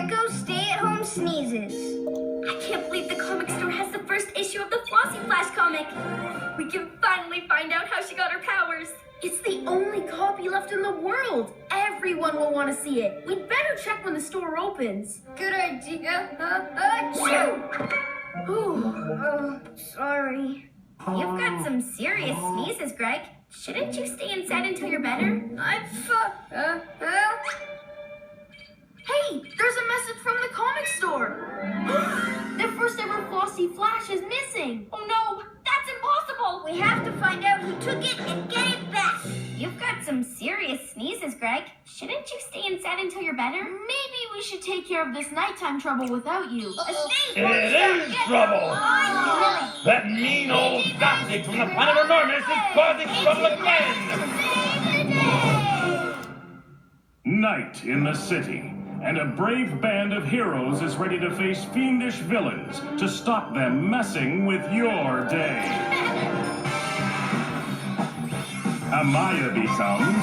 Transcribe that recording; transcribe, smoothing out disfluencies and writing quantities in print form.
Gekko stay-at-home sneezes. I can't believe the comic store has the first issue of the Flossy Flash comic. We can finally find out how she got her powers. It's the only copy left in the world. Everyone will want to see it. We'd better check when the store opens. Good idea. Achoo! Oh, sorry. You've got some serious sneezes, Greg. Shouldn't you stay inside until you're better? Hey, there's a message from the comic store. Their first ever Flossy Flash is missing. Oh no, that's impossible. We have to find out who took it and get it back. You've got some serious sneezes, Greg. Shouldn't you stay inside until you're better? Maybe we should take care of this nighttime trouble without you. It is trouble! That mean old Gothic from the planet Enormous is causing trouble again! Night in the city, and a brave band of heroes is ready to face fiendish villains to stop them messing with your day. Amaya becomes